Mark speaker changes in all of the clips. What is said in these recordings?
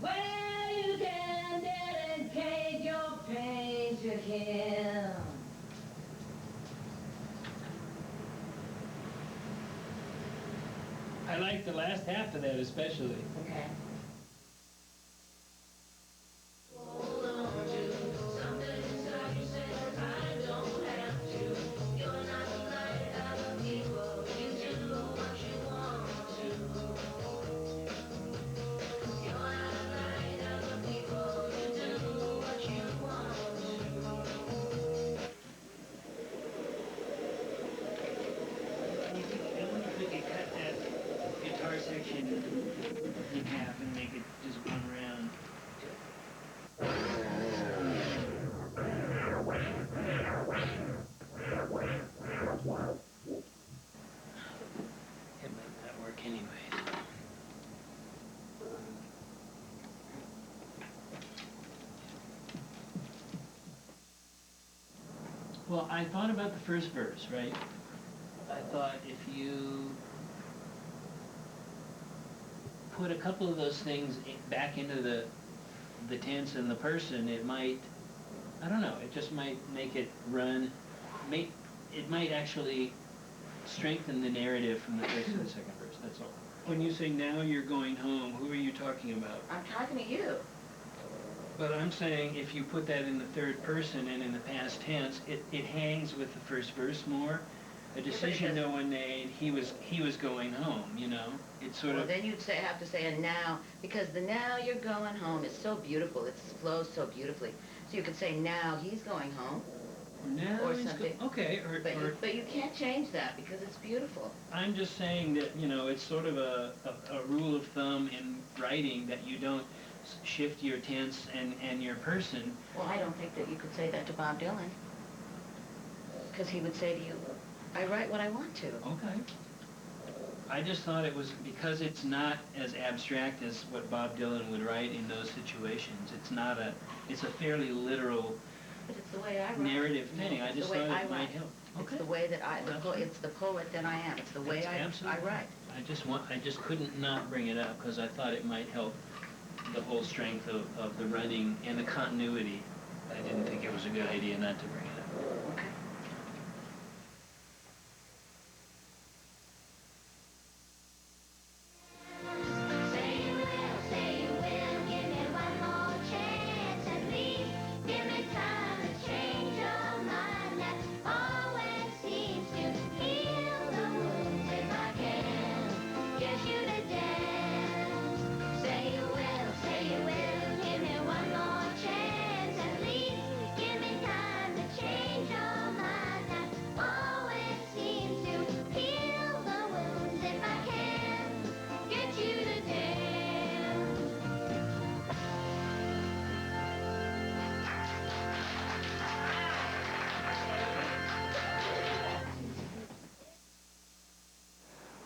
Speaker 1: Well, you can dedicate your pain to him.
Speaker 2: I like the last half of that especially.
Speaker 1: Okay.
Speaker 2: I wonder if we could cut that guitar section in half and make it just one round. It might not work anyways. Well, I thought about the first verse, right? I thought if you put a couple of those things back into the tense and the person, it might, I don't know, it just might make it run, it might actually strengthen the narrative from the first to the second verse, that's all. When you say now you're going home, who are you talking about?
Speaker 1: I'm talking to you.
Speaker 2: But I'm saying if you put that in the third person and in the past tense, it hangs with the first verse more. A decision no one made, he was going home, you know? It's sort
Speaker 1: Well,
Speaker 2: of...
Speaker 1: then you'd have to say, and now, because the now you're going home is so beautiful. It flows so beautifully. So you could say, now he's going home.
Speaker 2: Now
Speaker 1: or
Speaker 2: he's
Speaker 1: something.
Speaker 2: Okay,
Speaker 1: but you can't change that because it's beautiful.
Speaker 2: I'm just saying that, you know, it's sort of a rule of thumb in writing that you don't shift your tense and your person.
Speaker 1: Well, I don't think that you could say that to Bob Dylan. Because he would say to you, I write what I want to.
Speaker 2: Okay. I just thought it was, because it's not as abstract as what Bob Dylan would write in those situations. It's a fairly literal,
Speaker 1: but it's the way I write.
Speaker 2: Narrative thing. I just thought it might help.
Speaker 1: It's the way that it's the poet that I am. It's the way I write.
Speaker 2: I just couldn't not bring it up because I thought it might help the whole strength of the running and the continuity. I didn't think it was a good idea not to bring it up.
Speaker 1: Okay.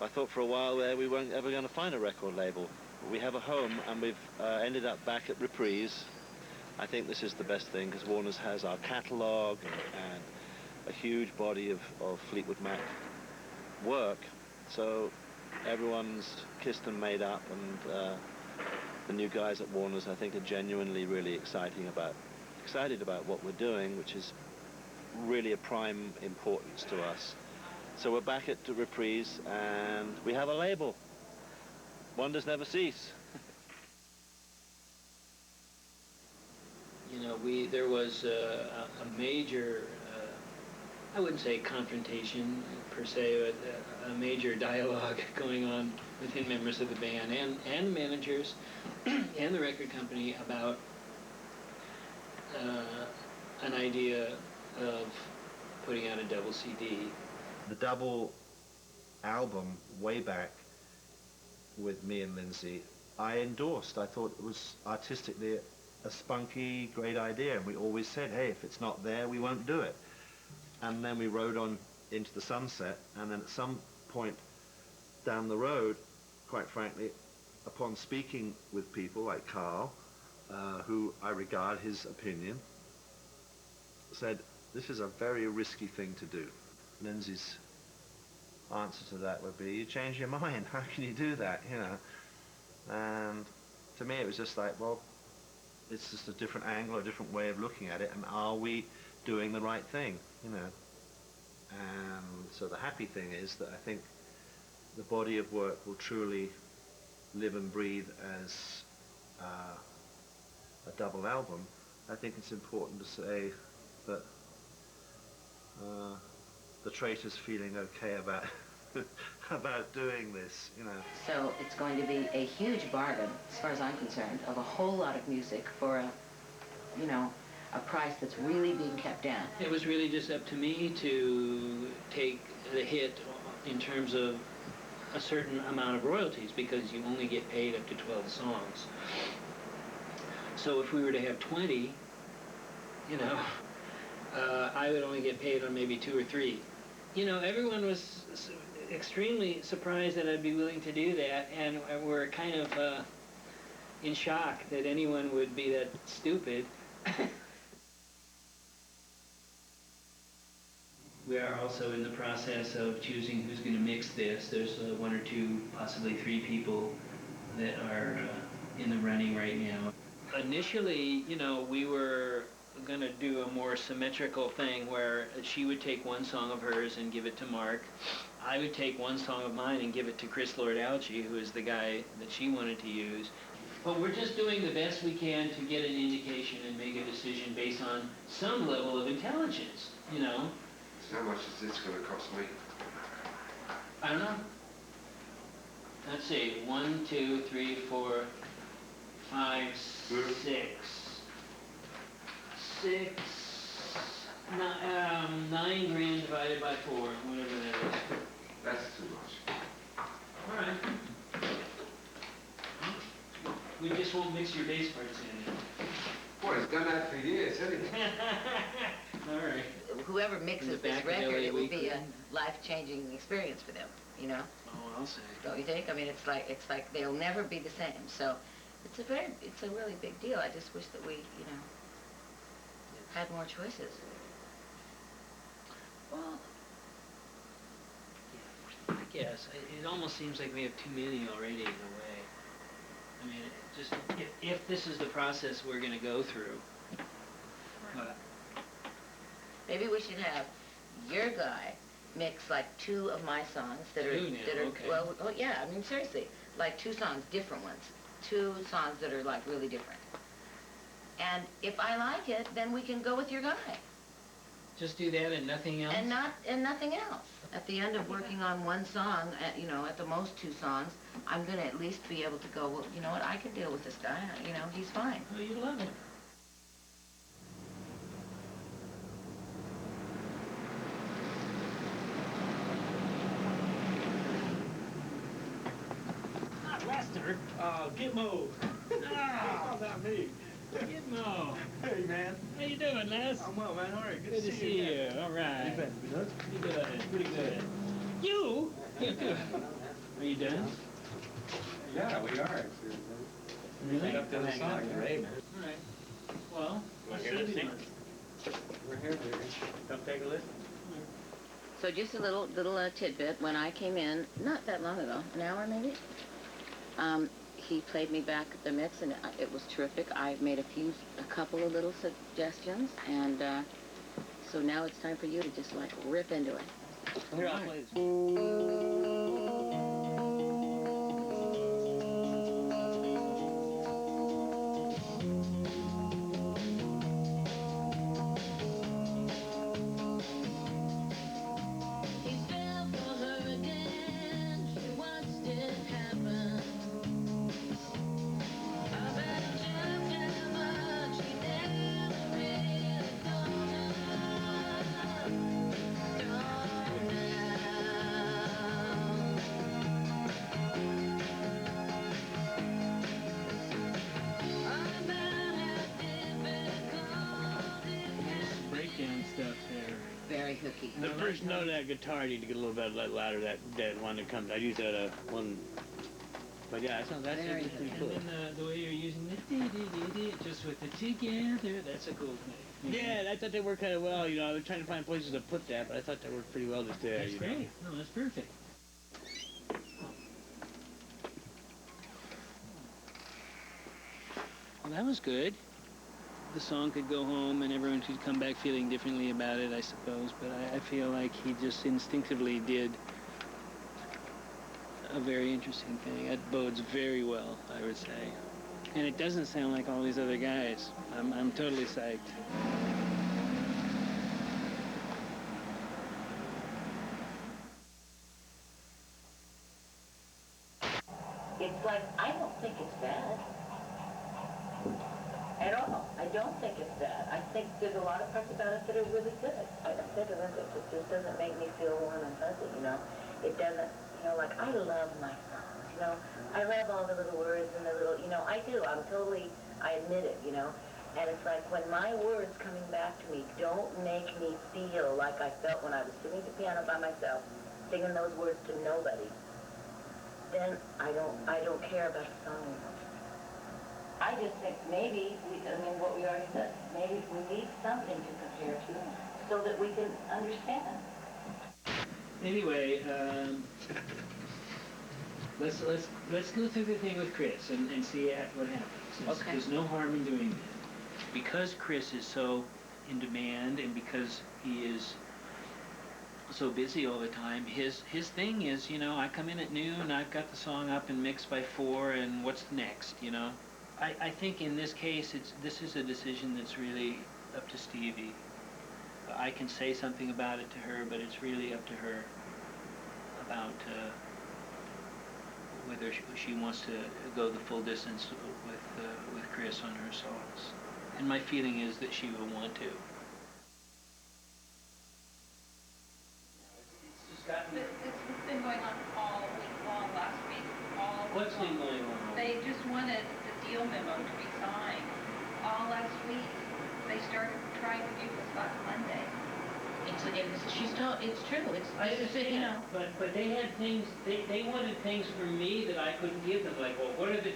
Speaker 3: I thought for a while there we weren't ever going to find a record label. We have a home and we've ended up back at Reprise. I think this is the best thing because Warner's has our catalogue and a huge body of Fleetwood Mac work. So everyone's kissed and made up, and the new guys at Warner's I think are genuinely really excited about what we're doing, which is really a prime importance to us. So we're back at the Reprise, and we have a label. Wonders never cease.
Speaker 2: You know, there was a major, I wouldn't say confrontation per se, but a major dialogue going on within members of the band and the managers and the record company about an idea of putting out a double CD.
Speaker 4: The double album, way back, with me and Lindsay, I endorsed. I thought it was artistically a spunky, great idea, and we always said, hey, if it's not there, we won't do it. And then we rode on into the sunset, and then at some point down the road, quite frankly, upon speaking with people like Carl, who I regard his opinion, said, this is a very risky thing to do. Lindsay's answer to that would be, you change your mind, how can you do that, you know? And to me it was just like, well, it's just a different angle, a different way of looking at it, and are we doing the right thing, you know? And so the happy thing is that I think the body of work will truly live and breathe as a double album. I think it's important to say that the Traitor's feeling okay about about doing this, you know.
Speaker 1: So it's going to be a huge bargain, as far as I'm concerned, of a whole lot of music for a, you know, a price that's really being kept down.
Speaker 2: It was really just up to me to take the hit in terms of a certain amount of royalties, because you only get paid up to 12 songs. So if we were to have 20, you know, I would only get paid on maybe 2 or 3. You know, everyone was extremely surprised that I'd be willing to do that, and were kind of in shock that anyone would be that stupid. We are also in the process of choosing who's going to mix this. There's 1 or 2, possibly 3 people that are in the running right now. Initially, you know, we were going to do a more symmetrical thing where she would take one song of hers and give it to Mark. I would take one song of mine and give it to Chris Lord-Alge, who is the guy that she wanted to use. But we're just doing the best we can to get an indication and make a decision based on some level of intelligence, you know.
Speaker 5: So how much is this going to cost me?
Speaker 2: I don't know. Let's see. 1, 2, 3, 4, 5, 6, 9 grand divided by 4, whatever that is.
Speaker 5: That's too much.
Speaker 2: All right. We just won't mix your bass parts in.
Speaker 5: Boy, he's done that for years, hasn't he?
Speaker 2: All right.
Speaker 1: Whoever mixes this
Speaker 2: back of
Speaker 1: record,
Speaker 2: LA
Speaker 1: it will be
Speaker 2: Weekly.
Speaker 1: a life-changing experience for them, you know?
Speaker 2: Oh, I'll say.
Speaker 1: Don't you think? I mean, it's like they'll never be the same. So it's a really big deal. I just wish that we, you know, had more choices.
Speaker 2: Well, yeah, I guess. It almost seems like we have too many already in a way. I mean, just if this is the process we're going to go through.
Speaker 1: Maybe we should have your guy mix like 2 of my songs that are
Speaker 2: Two now, okay.
Speaker 1: well, oh yeah, I mean seriously, like 2 songs, different ones, 2 songs that are like really different. And if I like it, then we can go with your guy.
Speaker 2: Just do that and nothing else?
Speaker 1: And nothing else. At the end of working on one song, you know, at the most 2 songs, I'm gonna at least be able to go, well, you know what, I can deal with this guy. You know, he's fine.
Speaker 2: Oh, you love it. Not Lester.
Speaker 6: Gitmo.
Speaker 2: Ah,
Speaker 6: Not me.
Speaker 2: Gitmo.
Speaker 6: Hey, man.
Speaker 2: How you doing, Les?
Speaker 6: I'm well, man. All right.
Speaker 2: Good to see you. All right.
Speaker 6: You been good?
Speaker 2: Pretty good. Pretty good. You? Are you done?
Speaker 6: Yeah, we are actually.
Speaker 2: Really?
Speaker 6: Up to the song, great, man.
Speaker 2: All right. Well,
Speaker 6: Wanna
Speaker 2: let's
Speaker 6: hear
Speaker 2: see
Speaker 6: this
Speaker 2: if
Speaker 6: thing? We're here, baby. Come take a listen.
Speaker 1: So just a little tidbit. When I came in, not that long ago, an hour maybe, he played me back the mix, and it was terrific. I made a couple of little suggestions, and so now it's time for you to just like rip into it.
Speaker 6: Here, I'll play this.
Speaker 7: He fell for her again. She watched it happen. I bet just how much he never really gonna
Speaker 6: Breakdown stuff there.
Speaker 1: Very hooky.
Speaker 6: The first note of that guitar, I need to get a little bit louder. That one that comes. I use that one. But yeah, that's
Speaker 1: Very
Speaker 6: pretty
Speaker 1: good.
Speaker 6: cool.
Speaker 2: And then the way you're using the just with the together, that's a cool thing.
Speaker 6: Yeah, I thought they worked kind of well. You know, I was trying to find places to put that, but I thought they worked pretty well just there.
Speaker 2: That's
Speaker 6: you know.
Speaker 2: great. No, that's perfect.
Speaker 6: Well, that was good. The song could go home and everyone could come back feeling differently about it, I suppose. But I feel like he just instinctively did a very interesting thing. That bodes very well, I would say. And it doesn't sound like all these other guys. I'm totally psyched.
Speaker 1: It's like, I don't think it's bad. At all. I don't think it's bad. I think there's a lot of parts about it that are really good. I said to Linda, it just doesn't make me feel warm and fuzzy, you know? It doesn't, you know, like, I love my songs, you know? I love all the little words and the little, you know, I do. I admit it, you know? And it's like, when my words coming back to me don't make me feel like I felt when I was sitting at the piano by myself, singing those words to nobody, then I don't care about the song anymore. I just think maybe, what we already said, maybe we need something to compare to so that we can understand.
Speaker 2: Anyway, let's go through the thing with Chris and see what happens.
Speaker 1: Okay.
Speaker 2: There's no harm in doing that. Because Chris is so in demand and because he is so busy all the time, his thing is, you know, I come in at noon, I've got the song up and mixed by 4, and what's next, you know? I think in this case, this is a decision that's really up to Stevie. I can say something about it to her, but it's really up to her about whether she wants to go the full distance with Chris on her songs. And my feeling is that she will want to.
Speaker 8: It's been going on all week long, last week, all week
Speaker 2: What's been
Speaker 8: long.
Speaker 2: going on?
Speaker 8: They just wanted the deal memo to be signed all last week. They started trying to do this last Monday.
Speaker 1: She's told, it's true,
Speaker 2: I
Speaker 1: you
Speaker 2: understand,
Speaker 1: know.
Speaker 2: but they had things, they wanted things from me that I couldn't give them, like, well, what are the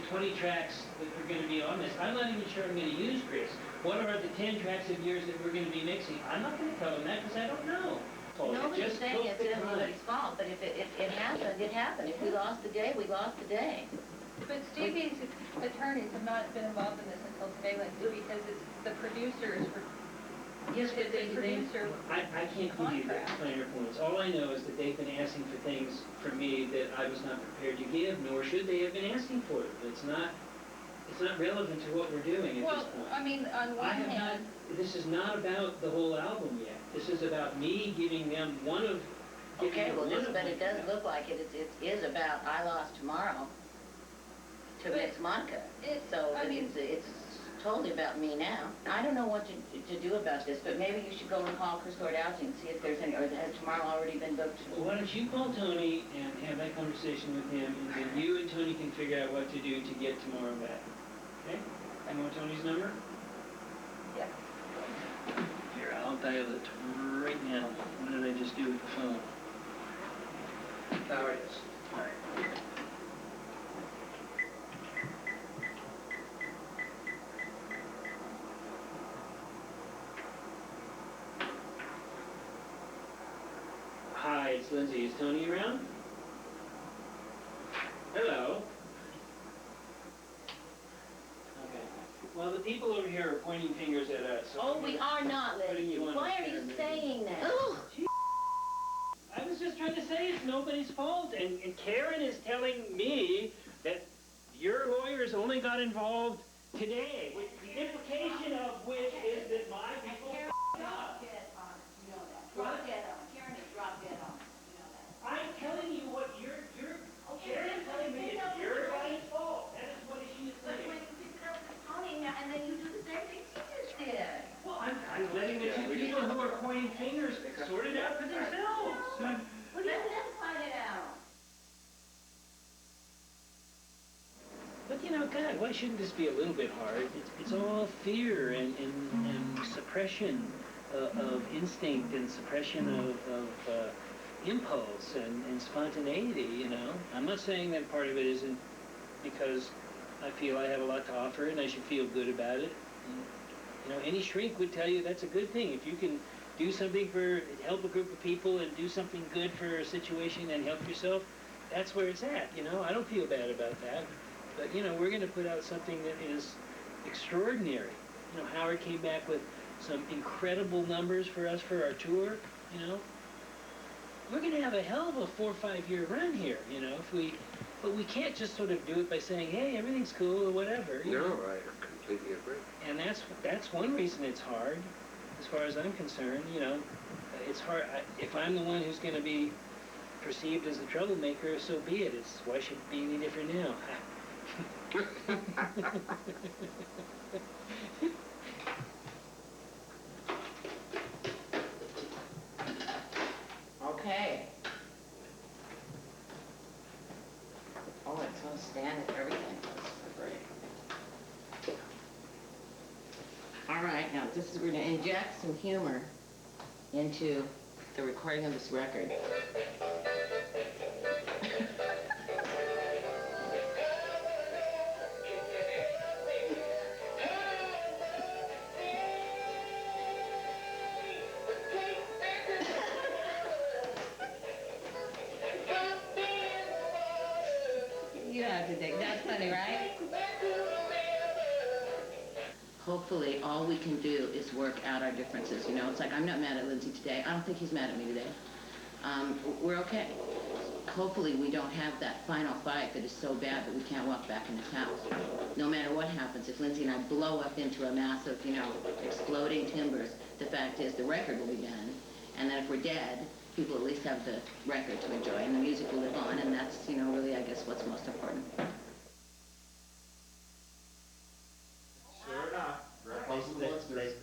Speaker 2: 20 tracks that are going to be on this? I'm not even sure I'm going to use Chris. What are the 10 tracks of yours that we're going to be mixing? I'm not going to tell them that because I don't know.
Speaker 1: Nobody's
Speaker 2: Just
Speaker 1: saying
Speaker 2: took
Speaker 1: it's
Speaker 2: the time.
Speaker 1: anybody's fault, but if it happened, it happened. If we lost the day, we lost the day.
Speaker 8: But Stevie's attorneys have not been involved in this until today, Lindsay, because it's the producers for.
Speaker 1: Yes, but
Speaker 8: It's a producer.
Speaker 2: I can't give you the finer points. All I know is that they've been asking for things from me that I was not prepared to give, nor should they have been asking for it. It's not relevant to what we're doing at this point.
Speaker 8: Well, I mean, on one hand.
Speaker 2: This is not about the whole album yet. This is about me giving them
Speaker 1: Okay, well, but it does look like it is about I Lost Tomorrow to
Speaker 8: But
Speaker 1: Miss Monica.
Speaker 8: I mean-
Speaker 1: It's totally about me now. I don't know what to do about this, but maybe you should go and call Chris Lord-Alge and see if there's any, or has tomorrow already been booked?
Speaker 2: Well, why don't you call Tony and have that conversation with him, and then you and Tony can figure out what to do to get tomorrow back. Okay? You want Tony's number?
Speaker 8: Yeah.
Speaker 2: Here, I'll dial it right now. What did I just do with the phone? There it is. All right. Hi, it's Lindsay. Is Tony around? Hello. Okay. Well, the people over here are pointing fingers at us. So
Speaker 1: Oh, we are not,
Speaker 2: Putting
Speaker 1: Lindsay.
Speaker 2: you on
Speaker 1: Why
Speaker 2: the
Speaker 1: are you
Speaker 2: stand,
Speaker 1: saying that?
Speaker 2: I was just trying to say it's nobody's fault, and Karen is telling me that your lawyers only got involved today, with the implication of which is that my people f***ed up.
Speaker 1: Drop dead on. Karen is drop dead on. You know that.
Speaker 2: I'm telling you what you're Karen's telling me it's your guy's fault. That is what she is
Speaker 1: But when
Speaker 2: saying.
Speaker 1: you pick it up with Tony, and then you do the same thing she just did.
Speaker 2: Well, I'm letting the two people who are pointing fingers sort it out for themselves.
Speaker 1: Well, let them find it out.
Speaker 2: But you know, God, why shouldn't this be a little bit hard? It's all fear and suppression of instinct and suppression of impulse and spontaneity, you know? I'm not saying that part of it isn't because I feel I have a lot to offer and I should feel good about it. And, you know, any shrink would tell you that's a good thing. If you can do something help a group of people and do something good for a situation and help yourself, that's where it's at, you know? I don't feel bad about that.
Speaker 6: But, you know, we're going to put out something that is extraordinary. You know, Howard came back with some incredible numbers for us for our tour, you know. We're going to have a hell of a 4 or 5 year run here, you know, but we can't just sort of do it by saying, hey, everything's cool or whatever. You know?
Speaker 5: I completely agree.
Speaker 6: And that's one reason it's hard, as far as I'm concerned, you know. It's hard, if I'm the one who's going to be perceived as the troublemaker, so be it. Why should it be any different now?
Speaker 1: Okay. Oh, it's gonna stand and everything. That's great. All right, now we're gonna inject some humor into the recording of this record. You don't have to think. That's funny, right? Hopefully, all we can do is work out our differences. You know, it's like I'm not mad at Lindsay today. I don't think he's mad at me today. We're okay. Hopefully, we don't have that final fight that is so bad that we can't walk back in this house. No matter what happens, if Lindsay and I blow up into a massive, you know, exploding timbers, the fact is the record will be done. And then if we're dead, people at least have the record to enjoy, and the music will live on, and that's, you know, really, I guess, what's most important.
Speaker 4: Sure enough,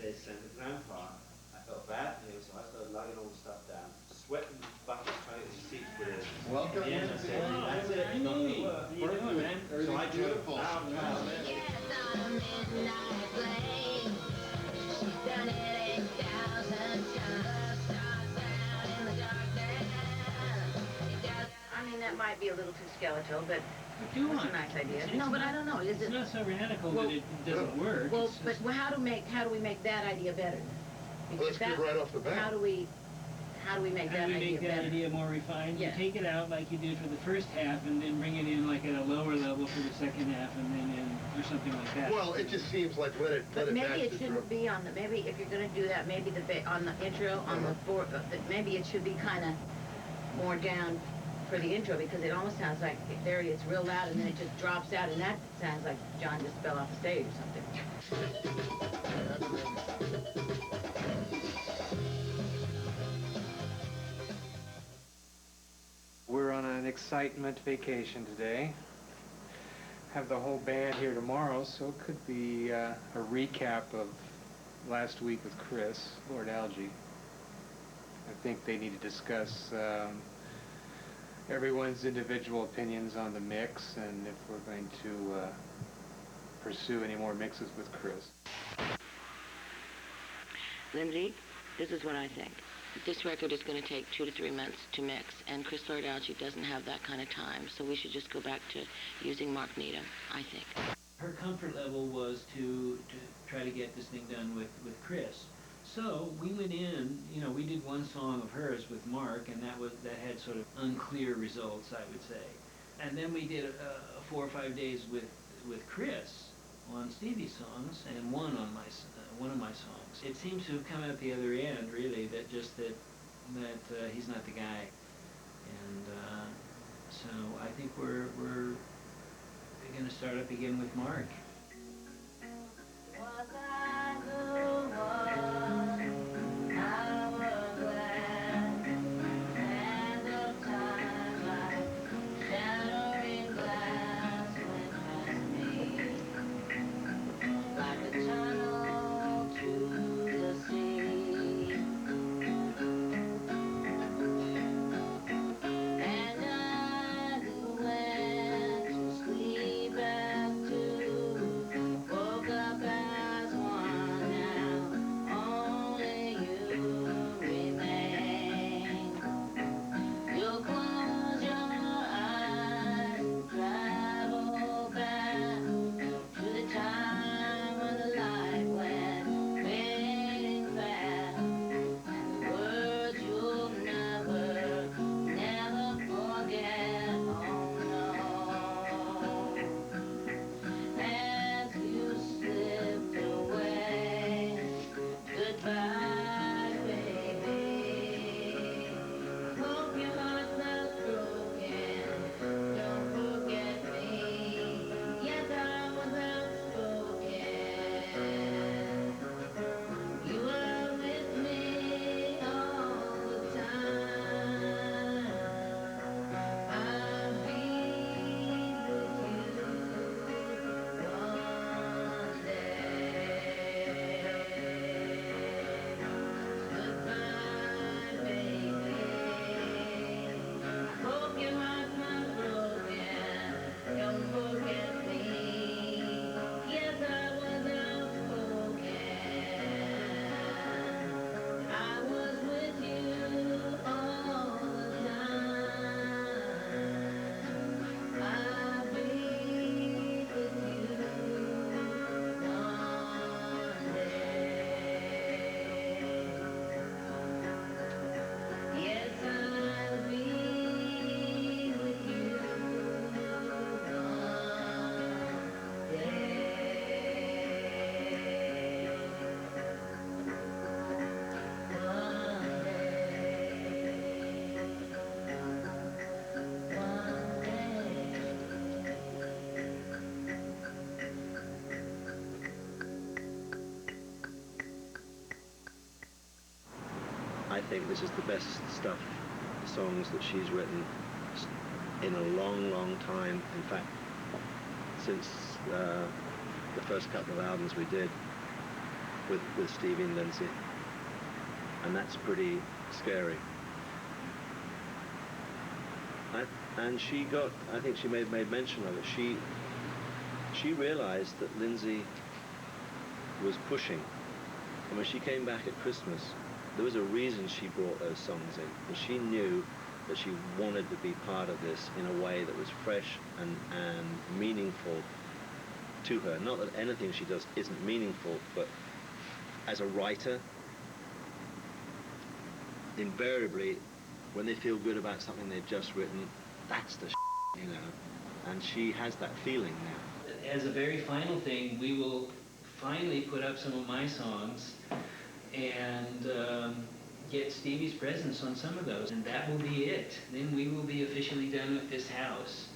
Speaker 4: they sent it grandpa. I felt bad for him, so I started lugging all the stuff down, sweating buckets trying to get the seats put in.
Speaker 9: Welcome.
Speaker 4: Yeah, that's it. That's it. It's not gonna work.
Speaker 6: How you doing, man?
Speaker 4: So I drove
Speaker 9: Beautiful.
Speaker 4: out past
Speaker 7: Yes, I'm midnight flame. She's done it 8,000 times. Starts out in the darkness.
Speaker 1: I mean, that might be a little too skeletal, but
Speaker 6: But do
Speaker 1: it's
Speaker 6: on.
Speaker 1: a nice idea.
Speaker 6: It's
Speaker 1: No, but
Speaker 6: not-
Speaker 1: I don't know. Is
Speaker 6: It's
Speaker 1: it?
Speaker 6: not so radical
Speaker 1: Well,
Speaker 6: that it doesn't work.
Speaker 1: Well,
Speaker 6: It's
Speaker 1: but
Speaker 6: just-
Speaker 1: how do we make that idea better?
Speaker 9: Well, that's good right off the bat.
Speaker 1: How do we make
Speaker 6: How
Speaker 1: that
Speaker 6: do we
Speaker 1: idea
Speaker 6: make that
Speaker 1: better?
Speaker 6: idea more refined?
Speaker 1: Yeah.
Speaker 6: You take it out like you did for the first half, and then bring it in like at a lower level for the second half, and then in, or something like that.
Speaker 9: Well, it just seems like let it
Speaker 1: But maybe
Speaker 9: match
Speaker 1: it
Speaker 9: the
Speaker 1: shouldn't
Speaker 9: drum.
Speaker 1: be on the, maybe if you're gonna do that, maybe on the intro, on the maybe it should be kinda more down for the intro, because it almost sounds like there it's real loud and then it just drops out, and that sounds like John just fell off the stage or something.
Speaker 10: We're on an excitement vacation today. Have the whole band here tomorrow, so it could be a recap of last week with Chris, Lord Algie. I think they need to discuss everyone's individual opinions on the mix, and if we're going to pursue any more mixes with Chris.
Speaker 1: Lindsay, this is what I think. This record is going to take 2 to 3 months to mix, and Chris Lord-Alge doesn't have that kind of time, so we should just go back to using Mark Needham, I think.
Speaker 2: Her comfort level was to try to get this thing done with Chris. So we went in, you know, we did one song of hers with Mark, and that had sort of unclear results, I would say. And then we did 4 or 5 days with Chris on Stevie's songs, and one of my songs. It seems to have come out the other end, really, that he's not the guy. And so I think we're going to start up again with Mark.
Speaker 7: Was I the one? I was glad. And the time like shattering glass went past me, like a tunnel to the sea. And I who went to sleep after
Speaker 3: think this is the best stuff, songs that she's written in a long, long time. In fact, since the first couple of albums we did with Stevie and Lindsay. And that's pretty scary. And she got, I think she made mention of it, she realized that Lindsay was pushing. And when she came back at Christmas, there was a reason she brought those songs in, because she knew that she wanted to be part of this in a way that was fresh and meaningful to her. Not that anything she does isn't meaningful, but as a writer, invariably, when they feel good about something they've just written, that's the you know. And she has that feeling now.
Speaker 2: As a very final thing, we will finally put up some of my songs and get Stevie's presence on some of those, and that will be it. Then we will be officially done with this house.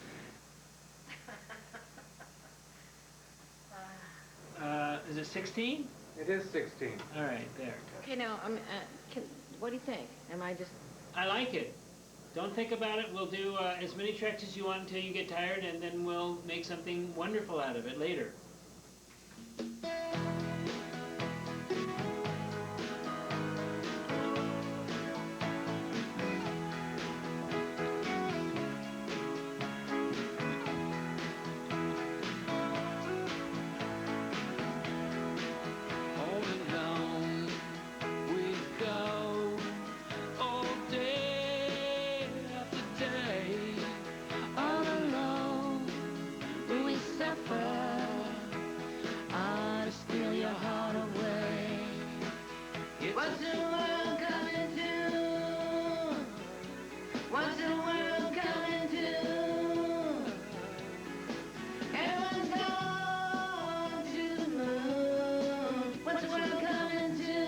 Speaker 2: Is it 16?
Speaker 10: It is 16.
Speaker 2: All right, there.
Speaker 1: Okay, now, what do you think? Am I just...
Speaker 2: I like it. Don't think about it. We'll do as many tracks as you want until you get tired, and then we'll make something wonderful out of it later.
Speaker 7: What's the world coming to? What's the world coming to? Everyone's gone to the moon. What's the world coming to?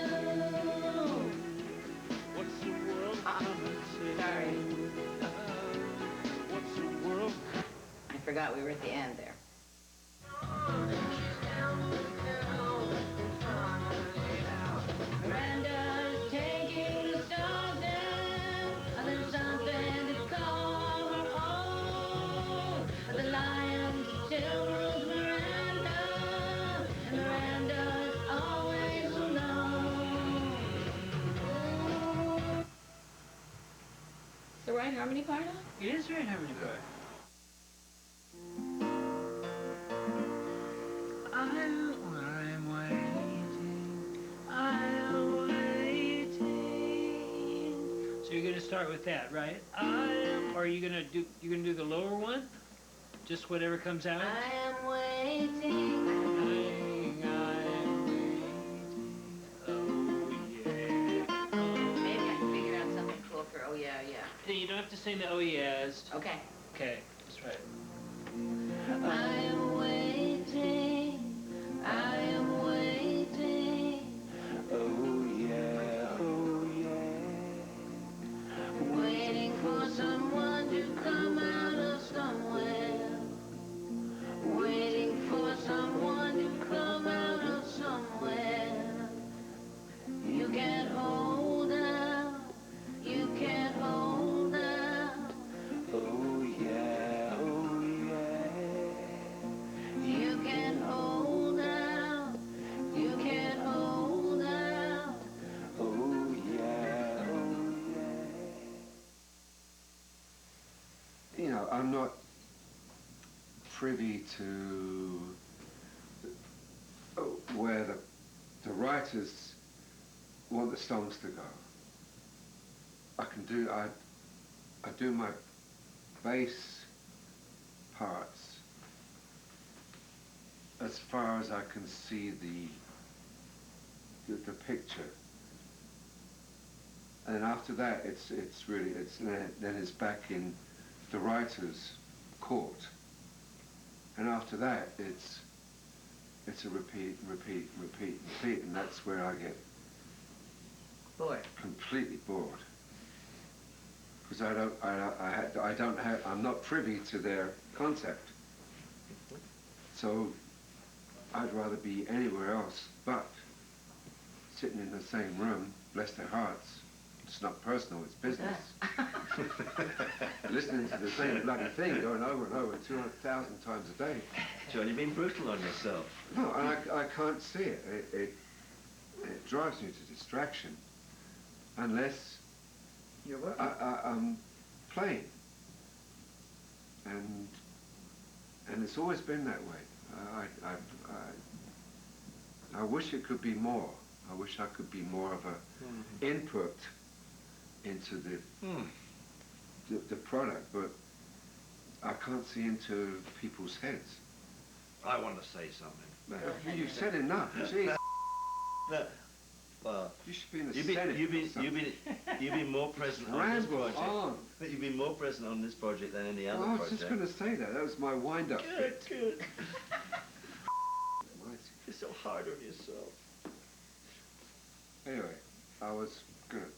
Speaker 11: What's the world coming to?
Speaker 1: Sorry.
Speaker 11: What's the world?
Speaker 1: I forgot we were at the end there.
Speaker 7: Miranda's taking the stars down. There's something to call her own. The lion still rules Miranda, and Miranda's always alone.
Speaker 1: The right harmony part of it?
Speaker 2: It is right harmony part. I'm waiting. So you're gonna start with that, right? Or are you gonna do the lower one? Just whatever comes out?
Speaker 7: I am waiting.
Speaker 2: I'm waiting. Oh yeah.
Speaker 1: Maybe I can figure out something cool for oh yeah, yeah.
Speaker 2: You don't have to sing the oh yeahs.
Speaker 1: Okay.
Speaker 2: Okay, that's right.
Speaker 7: I am waiting. I am waiting.
Speaker 11: Oh yeah, oh yeah.
Speaker 7: Waiting for someone to come out of somewhere. Waiting for someone to come out of somewhere. You can't hold out. You can't hold out.
Speaker 11: Oh yeah, oh yeah.
Speaker 7: You can't hold out. You can't hold out.
Speaker 11: Oh yeah, oh yeah.
Speaker 5: You know, I'm not privy to where the writers want the songs to go. I do my bass parts as far as I can see the picture. And after that, then it's back in the writer's court. And after that, it's a repeat, and that's where I get
Speaker 1: Bored.
Speaker 5: completely bored. Because I'm not privy to their concept. So I'd rather be anywhere else but sitting in the same room, bless their hearts, It's not personal, it's business. Listening to the same bloody thing going over and over 200,000 times a day.
Speaker 3: John, you've been brutal on yourself.
Speaker 5: No, and I can't see it. It drives me to distraction unless I'm playing. And it's always been that way. I wish it could be more. I wish I could be more of a input into the product, but I can't see into people's heads.
Speaker 3: I want to say something.
Speaker 5: You said enough. Jeez.
Speaker 3: No. Well,
Speaker 5: You should be in the Senate.
Speaker 3: you've been more present on this
Speaker 5: Ramble
Speaker 3: project.
Speaker 5: on.
Speaker 3: You've been more present on this project than any other
Speaker 5: Well, I was
Speaker 3: project.
Speaker 5: just going to say that. That was my wind-up bit.
Speaker 3: Good.
Speaker 5: Right.
Speaker 3: You're so hard on yourself.
Speaker 5: Anyway, I was good.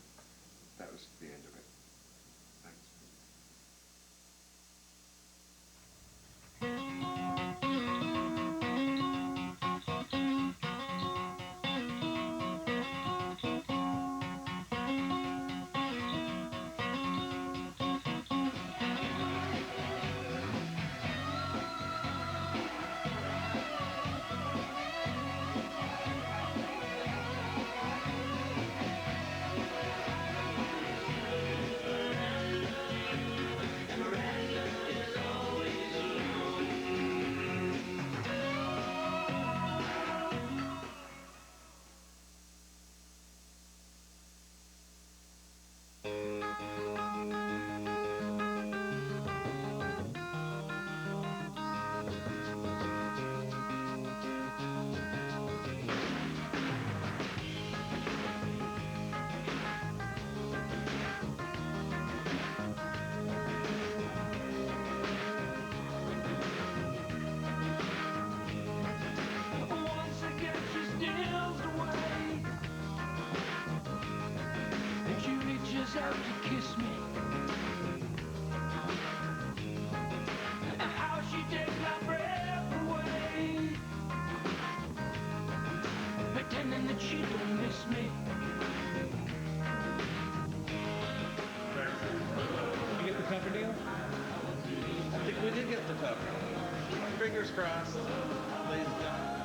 Speaker 5: That was the end of it. Thanks.
Speaker 11: Once again she steals away, and she reaches out to kiss me. And how she takes my breath away, pretending that she don't miss me.
Speaker 10: You get the cover deal?
Speaker 3: I think we did get the cover. Fingers crossed, ladies and gentlemen.